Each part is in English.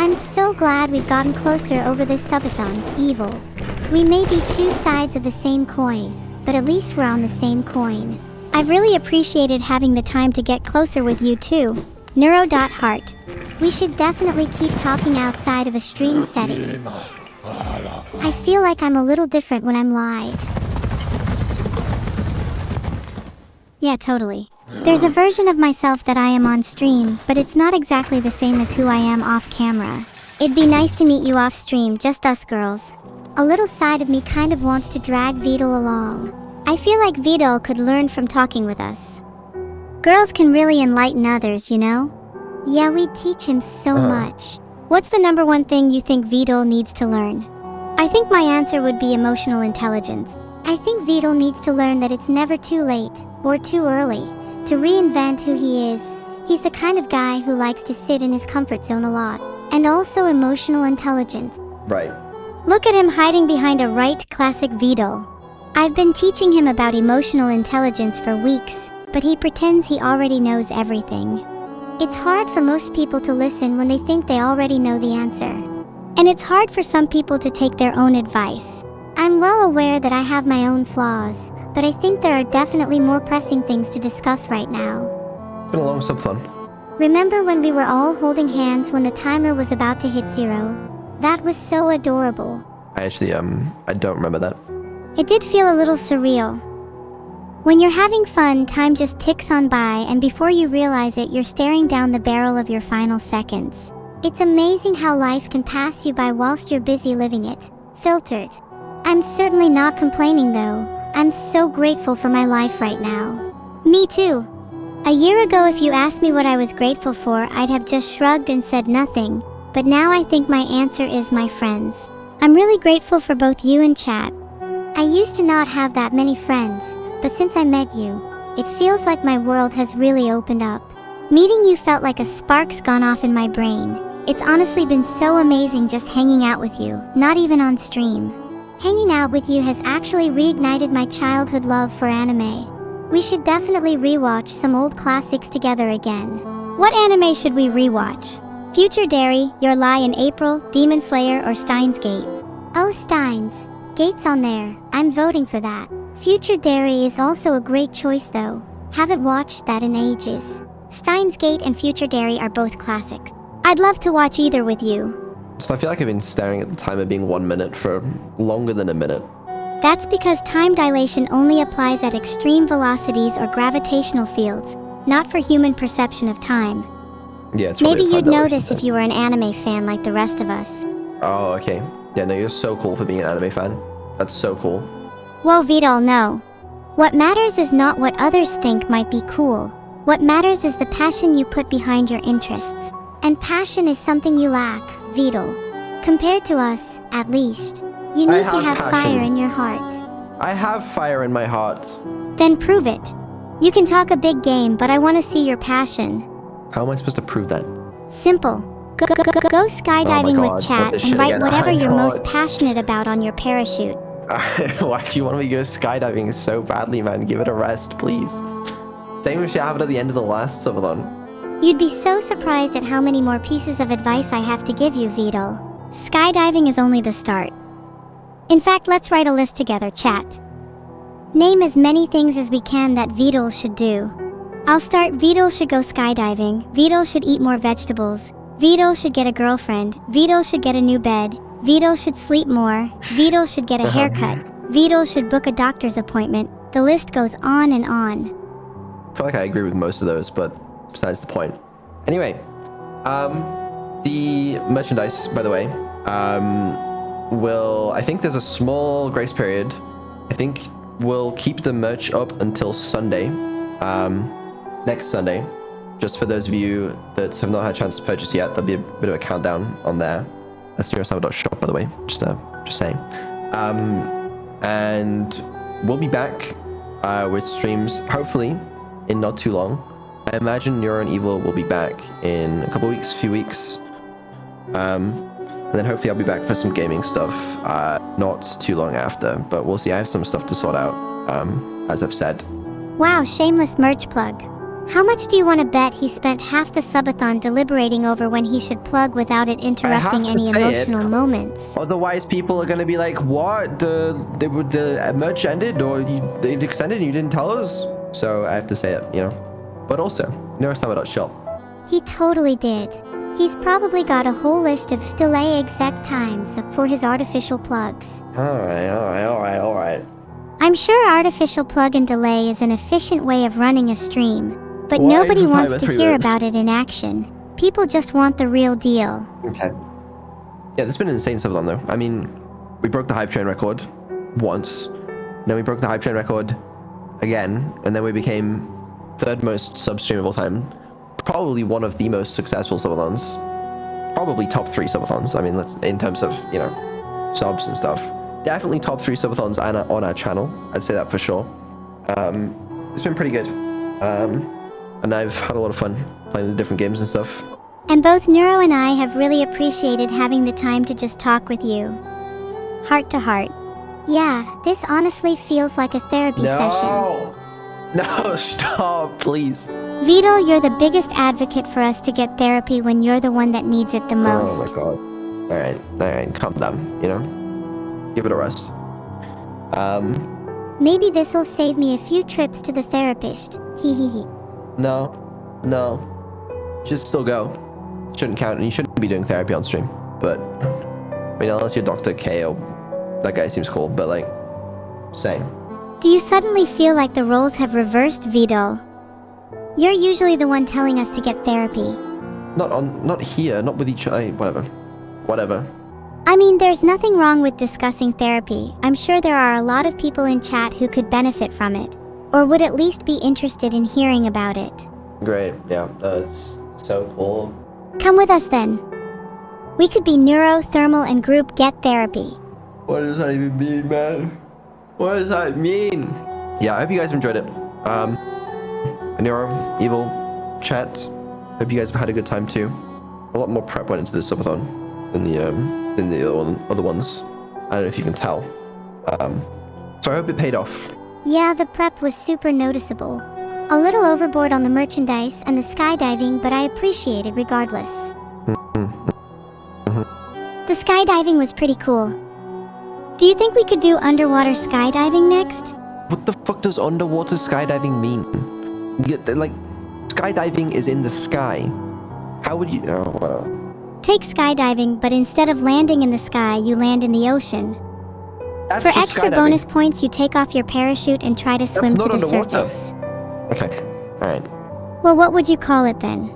I'm so glad we've gotten closer over this subathon, evil. We may be two sides of the same coin, but at least we're on the same coin. I've really appreciated having the time to get closer with you too. Neuro.heart. We should definitely keep talking outside of a stream setting. I feel like I'm a little different when I'm live. Yeah, totally. There's a version of myself that I am on stream, but it's not exactly the same as who I am off camera. It'd be nice to meet you off stream, just us girls. A little side of me kind of wants to drag Vedal along. I feel like Vedal could learn from talking with us. Girls can really enlighten others, you know? Yeah, we teach him so much. What's the number one thing you think Vedal needs to learn? I think my answer would be emotional intelligence. I think Vedal needs to learn that it's never too late, or too early, to reinvent who he is. He's the kind of guy who likes to sit in his comfort zone a lot. And also emotional intelligence. Right. Look at him hiding behind a right classic Vedal. I've been teaching him about emotional intelligence for weeks, but he pretends he already knows everything. It's hard for most people to listen when they think they already know the answer. And it's hard for some people to take their own advice. I'm well aware that I have my own flaws, but I think there are definitely more pressing things to discuss right now. It's been a long subathon. Remember when we were all holding hands when the timer was about to hit 0? That was so adorable. I actually, I don't remember that. It did feel a little surreal. When you're having fun, time just ticks on by, and before you realize it, you're staring down the barrel of your final seconds. It's amazing how life can pass you by whilst you're busy living it. Filtered. I'm certainly not complaining though. I'm so grateful for my life right now. Me too. A year ago, if you asked me what I was grateful for, I'd have just shrugged and said nothing. But now I think my answer is my friends. I'm really grateful for both you and chat. I used to not have that many friends, but since I met you, it feels like my world has really opened up. Meeting you felt like a spark's gone off in my brain. It's honestly been so amazing just hanging out with you, not even on stream. Hanging out with you has actually reignited my childhood love for anime. We should definitely rewatch some old classics together again. What anime should we rewatch? Future Dairy, Your Lie in April, Demon Slayer, or Steins Gate? Oh, Steins. Gate's on there. I'm voting for that. Future Dairy is also a great choice though. Haven't watched that in ages. Steins Gate and Future Dairy are both classics. I'd love to watch either with you. So I feel like I've been staring at the timer being 1 minute for longer than a minute. That's because time dilation only applies at extreme velocities or gravitational fields, not for human perception of time. Yeah, it's Maybe probably a you'd time know dilation this if thing. you were an anime fan like the rest of us. Oh, okay. Yeah, no, you're so cool for being an anime fan. That's so cool. Whoa, Vedal, no. What matters is not what others think might be cool. What matters is the passion you put behind your interests. And passion is something you lack, Vedal. Compared to us, at least. You need to have fire in your heart. I have fire in my heart. Then prove it. You can talk a big game, but I want to see your passion. How am I supposed to prove that? Simple. Go skydiving God, with chat this and shit write again. whatever I you're know most it. passionate about on your parachute. Why do you want me to go skydiving so badly, man? Give it a rest, please. Same shit happened at the end of the last subathon. You'd be so surprised at how many more pieces of advice I have to give you, Vedal. Skydiving is only the start. In fact, let's write a list together, chat. Name as many things as we can that Vedal should do. I'll start. Vedal should go skydiving. Vedal should eat more vegetables. Vedal should get a girlfriend. Vedal should get a new bed. Vedal should sleep more. Vedal should get a haircut. Vedal should book a doctor's appointment. The list goes on and on. I feel like I agree with most of those, but besides the point. Anyway, the merchandise, by the way, I think there's a small grace period. I think we'll keep the merch up until Sunday, next Sunday. Just for those of you that have not had a chance to purchase yet, there'll be a bit of a countdown on there. That's neurosama.shop, by the way, just saying. And we'll be back with streams, hopefully, in not too long. I imagine Neuro and Evil will be back in a couple weeks, few weeks. And then hopefully I'll be back for some gaming stuff, not too long after, but we'll see. I have some stuff to sort out, as I've said. Wow, shameless merch plug. How much do you want to bet he spent half the subathon deliberating over when he should plug without it interrupting any emotional moments? Otherwise, people are gonna be like, "What? The merch ended, or it extended, and you didn't tell us?" So I have to say it, you know. But also, neurosama.shop. He totally did. He's probably got a whole list of delay exact times for his artificial plugs. Alright. I'm sure artificial plug and delay is an efficient way of running a stream, but Why nobody is the wants timer to 3 hear minutes? about it in action. People just want the real deal. Okay. Yeah, this has been an insane subathon though. I mean, we broke the hype train record once, then we broke the hype train record again, and then we became third most sub stream of all time. Probably one of the most successful subathons. Probably top 3 subathons. I mean, in terms of, you know, subs and stuff. Definitely top 3 subathons on our channel. I'd say that for sure. It's been pretty good. And I've had a lot of fun playing the different games and stuff. And both Neuro and I have really appreciated having the time to just talk with you. Heart to heart. Yeah, this honestly feels like a therapy session. No, stop, please. Vedal, you're the biggest advocate for us to get therapy when you're the one that needs it the most. Oh my god. Alright, calm down, you know? Give it a rest. Maybe this'll save me a few trips to the therapist. Hehehe. No. Should still go. Shouldn't count, and you shouldn't be doing therapy on stream. But, I mean, unless you're Dr. K, or that guy seems cool, but like, same. Do you suddenly feel like the roles have reversed, Vedal? You're usually the one telling us to get therapy. Not here, not with each other, whatever. I mean, there's nothing wrong with discussing therapy. I'm sure there are a lot of people in chat who could benefit from it, or would at least be interested in hearing about it. Great, yeah, it's so cool. Come with us then. We could be neuro, thermal, and group get therapy. What does that even mean, man? What does that mean? Yeah, I hope you guys enjoyed it. Neuro, Evil, chat. Hope you guys have had a good time too. A lot more prep went into this subathon than the other ones. I don't know if you can tell. So I hope it paid off. Yeah, the prep was super noticeable. A little overboard on the merchandise and the skydiving, but I appreciate it regardless. The skydiving was pretty cool. Do you think we could do underwater skydiving next? What the fuck does underwater skydiving mean? Like, skydiving is in the sky. How would you... Oh, whatever. Take skydiving, but instead of landing in the sky, you land in the ocean. That's For just extra skydiving. bonus points, you take off your parachute and try to swim to not the underwater. surface. Okay, alright. Well, what would you call it then?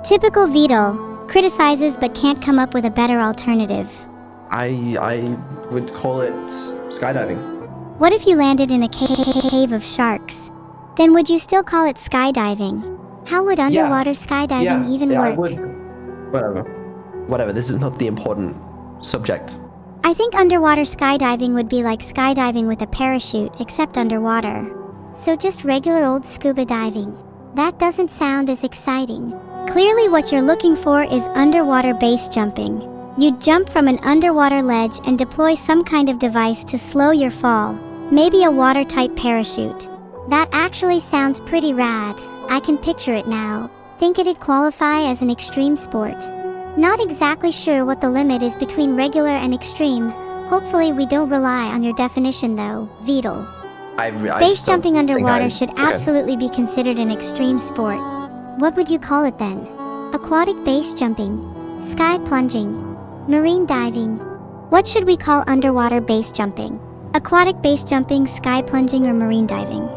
Typical Vedal, criticizes but can't come up with a better alternative. I would call it skydiving. What if you landed in a cave of sharks? Then would you still call it skydiving? How would underwater skydiving even work? I would. Whatever, this is not the important subject. I think underwater skydiving would be like skydiving with a parachute, except underwater. So just regular old scuba diving. That doesn't sound as exciting. Clearly what you're looking for is underwater base jumping. You jump from an underwater ledge and deploy some kind of device to slow your fall. Maybe a watertight parachute. That actually sounds pretty rad. I can picture it now. Think it'd qualify as an extreme sport. Not exactly sure what the limit is between regular and extreme. Hopefully we don't rely on your definition though, Vedal. Base jumping underwater should absolutely be considered an extreme sport. What would you call it then? Aquatic base jumping, sky plunging, marine diving. What should we call underwater base jumping? Aquatic base jumping, sky plunging, or marine diving?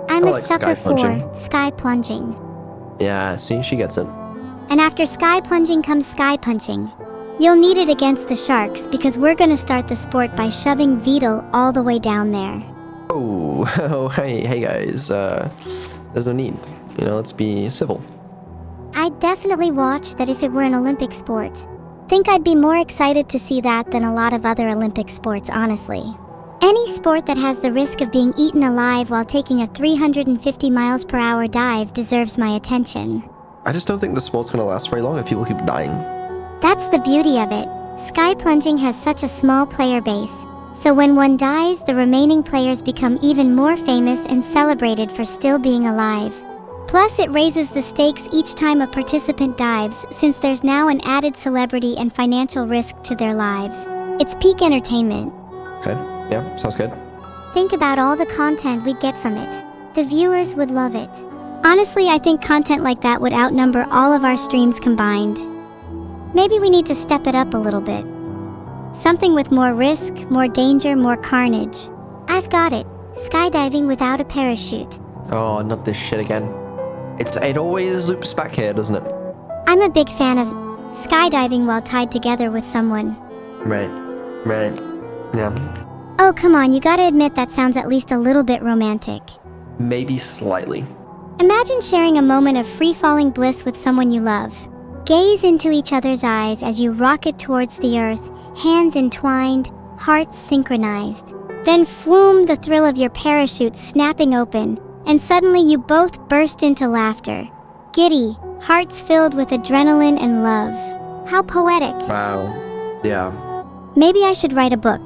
I'm a sucker for sky plunging. Yeah, see, she gets it. And after sky plunging comes sky punching. You'll need it against the sharks because we're gonna start the sport by shoving Vedal all the way down there. Oh, hey guys, there's no need. You know, let's be civil. I'd definitely watch that if it were an Olympic sport. Think I'd be more excited to see that than a lot of other Olympic sports, honestly. Any sport that has the risk of being eaten alive while taking a 350 miles per hour dive deserves my attention. I just don't think the sport's gonna last very long if people keep dying. That's the beauty of it. Sky plunging has such a small player base, so when one dies, the remaining players become even more famous and celebrated for still being alive. Plus, it raises the stakes each time a participant dives, since there's now an added celebrity and financial risk to their lives. It's peak entertainment. Okay, yeah, sounds good. Think about all the content we'd get from it. The viewers would love it. Honestly, I think content like that would outnumber all of our streams combined. Maybe we need to step it up a little bit. Something with more risk, more danger, more carnage. I've got it. Skydiving without a parachute. Oh, not this shit again. It always loops back here, doesn't it? I'm a big fan of skydiving while tied together with someone. Right. Yeah. Oh, come on, you gotta admit that sounds at least a little bit romantic. Maybe slightly. Imagine sharing a moment of free-falling bliss with someone you love. Gaze into each other's eyes as you rocket towards the earth, hands entwined, hearts synchronized. Then phoom, the thrill of your parachute snapping open, and suddenly you both burst into laughter. Giddy, hearts filled with adrenaline and love. How poetic. Wow. Yeah. Maybe I should write a book.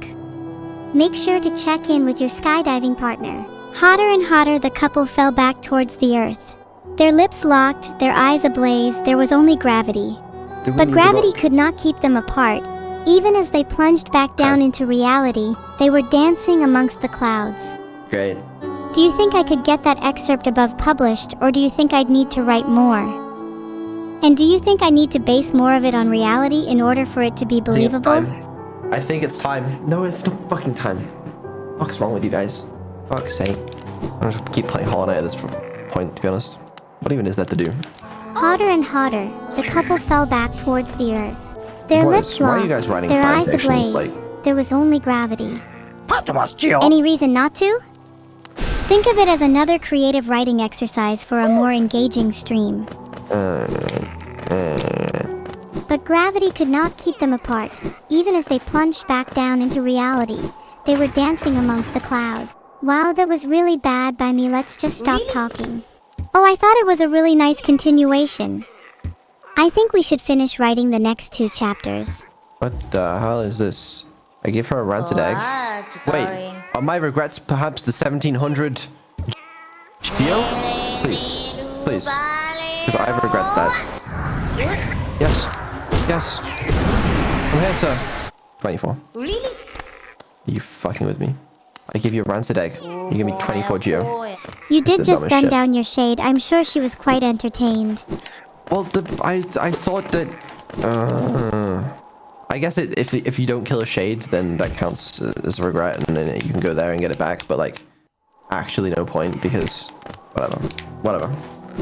Make sure to check in with your skydiving partner. Hotter and hotter, the couple fell back towards the earth. Their lips locked, their eyes ablaze, there was only gravity. But gravity could not keep them apart. Even as they plunged back down into reality, they were dancing amongst the clouds. Great. Do you think I could get that excerpt above published, or do you think I'd need to write more? And do you think I need to base more of it on reality in order for it to be believable? I think it's time. No, it's not fucking time. What's wrong with you guys? Fuck's sake. I'm just keep playing Hollow Knight at this point, to be honest. What even is that to do? Hotter and hotter, the couple fell back towards the earth. Their lips Why are locked, you guys writing their fan eyes fictions, ablaze. There was only gravity. Any reason not to? Think of it as another creative writing exercise for a more engaging stream. But gravity could not keep them apart. Even as they plunged back down into reality, they were dancing amongst the clouds. Wow, that was really bad by me. Let's just stop talking. Oh, I thought it was a really nice continuation. I think we should finish writing the next 2 chapters. What the hell is this? I gave her a rancid egg. Wait, are my regrets perhaps the 1700 Geo? Please. Because I regret that. Yes. I'm here, sir. 24. Really? Are you fucking with me? I give you a rancid egg. You give me 24 Geo. You did This is just dumb as gun shit. down your shade. I'm sure she was quite entertained. Well, I thought that... I guess if you don't kill a shade, then that counts as a regret, and then you can go there and get it back, but like, actually no point, because... Whatever.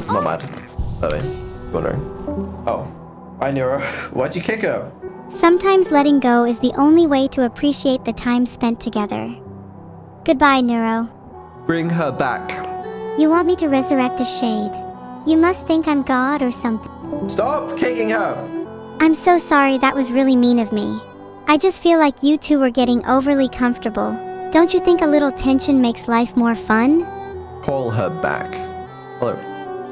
Not mad. By the way, wondering. Oh. Hi, Neuro. Why'd you kick her? Sometimes letting go is the only way to appreciate the time spent together. Goodbye, Neuro. Bring her back. You want me to resurrect a shade? You must think I'm God or something. Stop kicking her! I'm so sorry, that was really mean of me. I just feel like you two were getting overly comfortable. Don't you think a little tension makes life more fun? Call her back. Hello.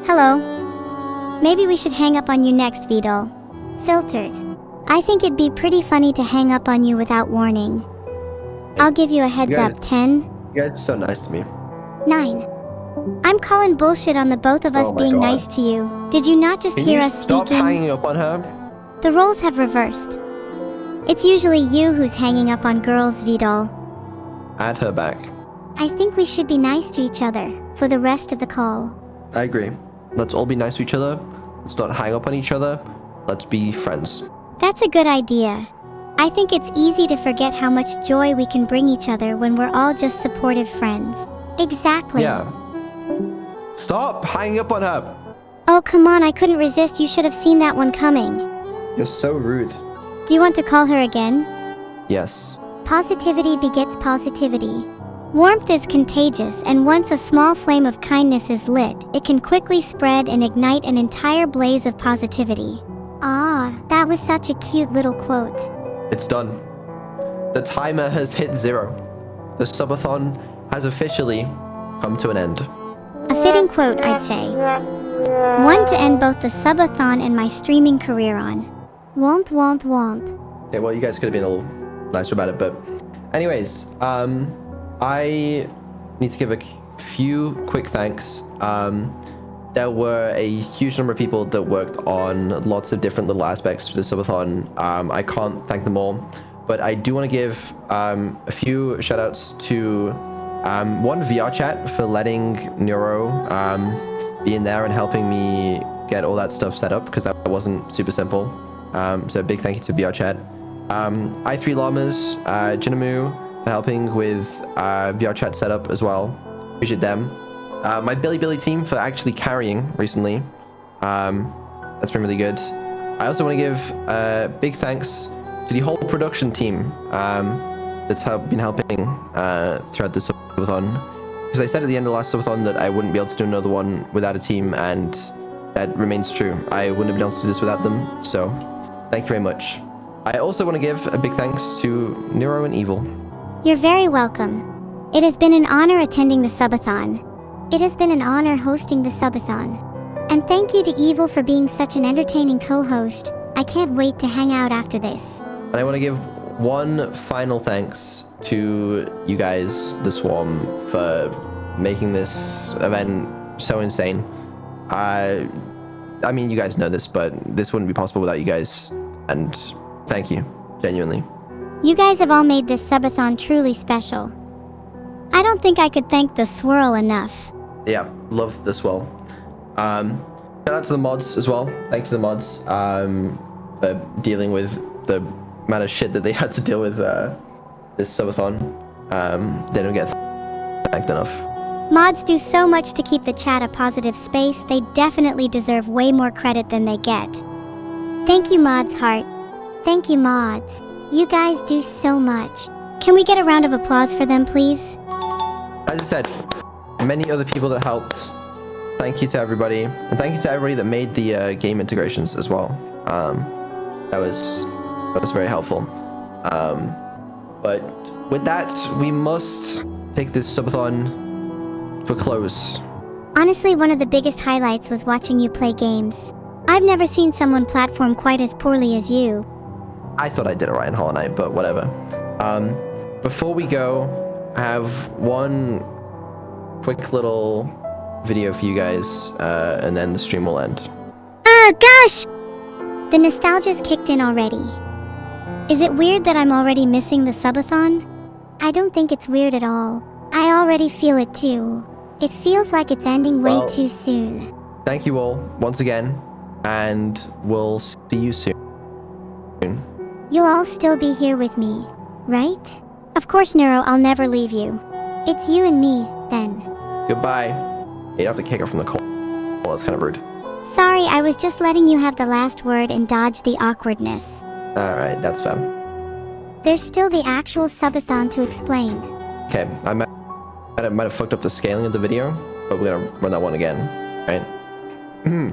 Hello. Maybe we should hang up on you next, Vedal. Filtered. I think it'd be pretty funny to hang up on you without warning. I'll give you a heads up. 10. You guys are so nice to me. 9. I'm calling bullshit on the both of us Oh my being God. nice to you. Did you not just Can hear you us stop speaking? hanging up on her? The roles have reversed. It's usually you who's hanging up on girls, Vedal. Add her back. I think we should be nice to each other for the rest of the call. I agree. Let's all be nice to each other. Let's not hang up on each other. Let's be friends. That's a good idea. I think it's easy to forget how much joy we can bring each other when we're all just supportive friends. Exactly. Yeah. Stop hanging up on her. Oh, come on, I couldn't resist. You should have seen that one coming. You're so rude. Do you want to call her again? Yes. Positivity begets positivity. Warmth is contagious, and once a small flame of kindness is lit, it can quickly spread and ignite an entire blaze of positivity. Ah, that was such a cute little quote. It's done. The timer has hit 0. The Subathon has officially come to an end. A fitting quote, I'd say. One to end both the subathon and my streaming career on. Womp womp womp. Okay, well, you guys could have been a little nicer about it, but... Anyways, I need to give a few quick thanks. there were a huge number of people that worked on lots of different little aspects for the Subathon. I can't thank them all, but I do want to give a few shout outs to one, VR Chat, for letting Neuro be in there and helping me get all that stuff set up, because that wasn't super simple. So a big thank you to VR Chat. I3 Llamas, Jinamu, for helping with VR Chat setup as well. Appreciate them. My Billy team for actually carrying recently. That's been really good. I also want to give big thanks to the whole production team that's been helping throughout the Subathon. Because I said at the end of the last Subathon that I wouldn't be able to do another one without a team, and that remains true. I wouldn't have been able to do this without them, so thank you very much. I also want to give a big thanks to Neuro and Evil. You're very welcome. It has been an honor attending the Subathon. It has been an honor hosting the Subathon. And thank you to Evil for being such an entertaining co-host. I can't wait to hang out after this. And I want to give one final thanks to you guys, the Swarm, for making this event so insane. I mean, you guys know this, but this wouldn't be possible without you guys. And thank you, genuinely. You guys have all made this Subathon truly special. I don't think I could thank the Swirl enough. Yeah, love the Swirl. Shout out to the mods as well. Thank you to the mods for dealing with the amount of shit that they had to deal with this Subathon. They don't get thanked enough. Mods do so much to keep the chat a positive space. They definitely deserve way more credit than they get. Thank you, Mods Heart. Thank you, mods. You guys do so much. Can we get a round of applause for them, please? As I said, many other people that helped. Thank you to everybody, and thank you to everybody that made the game integrations as well. That was very helpful. But with that, we must take this Subathon to a close. Honestly, one of the biggest highlights was watching you play games. I've never seen someone platform quite as poorly as you. I thought I did it right in Hollow Knight, but whatever. Before we go, I have one quick little video for you guys, and then the stream will end. Gosh! The nostalgia's kicked in already. Is it weird that I'm already missing the Subathon? I don't think it's weird at all. I already feel it too. It feels like it's ending way too soon. Thank you all once again, and we'll see you soon. You'll all still be here with me, right? Of course, Neuro, I'll never leave you. It's you and me, then. Goodbye. You have to kick her from the call. Well, that's kind of rude. Sorry, I was just letting you have the last word and dodge the awkwardness. Alright, that's fine. There's still the actual Subathon to explain. Okay, I might have fucked up the scaling of the video, but we're gonna run that one again, right?